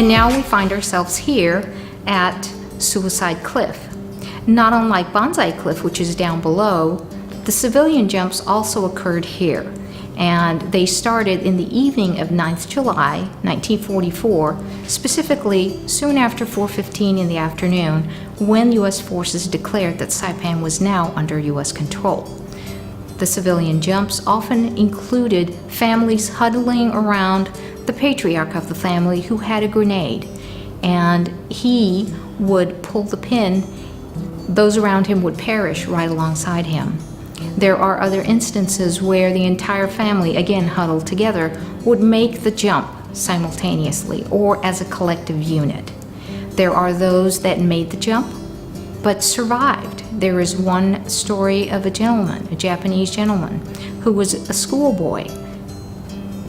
And now we find ourselves here at Suicide Cliff. Not unlike Bonsai Cliff, which is down below, the civilian jumps also occurred here. And they started in the evening of 9th July, 1944, specifically soon after 4:15 in the afternoon, when U.S. forces declared that Saipan was now under U.S. control. The civilian jumps often included families huddling around the patriarch of the family who had a grenade, and he would pull the pin. Those around him would perish right alongside him. There are other instances where the entire family, again huddled together, would make the jump simultaneously or as a collective unit. There are those that made the jump but survived. There is one story of a gentleman, a Japanese gentleman, who was a schoolboy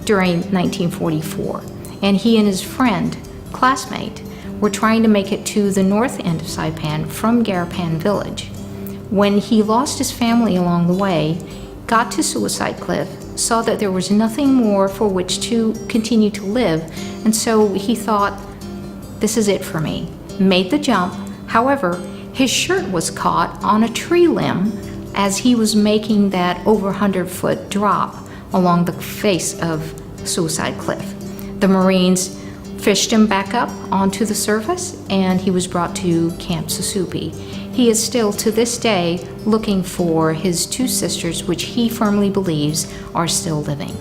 during 1944, and he and his friend, classmate, were trying to make it to the north end of Saipan from Garapan village. When he lost his family along the way, got to Suicide Cliff, saw that there was nothing more for which to continue to live, and so he thought, this is it for me. Made the jump. However, his shirt was caught on a tree limb as he was making that over 100-foot drop along the face of Suicide Cliff. The Marines fished him back up onto the surface, and he was brought to Camp Susupi. He is still, to this day, looking for his two sisters, which he firmly believes are still living.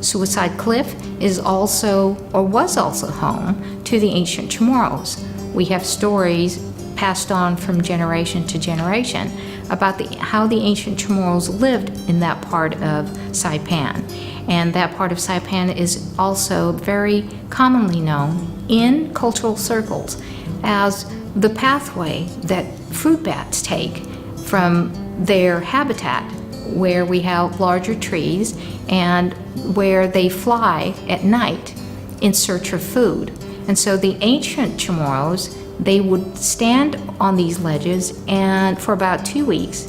Suicide Cliff is also, or was also, home to the ancient Chamorros. We have stories passed on from generation to generation about how the ancient Chamorros lived in that part of Saipan. And that part of Saipan is also very commonly known in cultural circles as the pathway that fruit bats take from their habitat, where we have larger trees and where they fly at night in search of food. And so the ancient Chamorros, they would stand on these ledges and for about 2 weeks,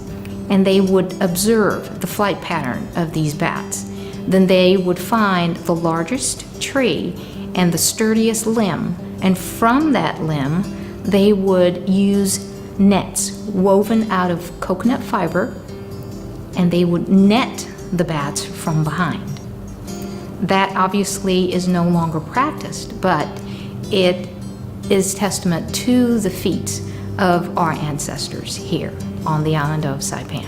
and they would observe the flight pattern of these bats. Then they would find the largest tree and the sturdiest limb, and from that limb they would use nets woven out of coconut fiber, and they would net the bats from behind. That obviously is no longer practiced, but it is testament to the feats of our ancestors here on the island of Saipan.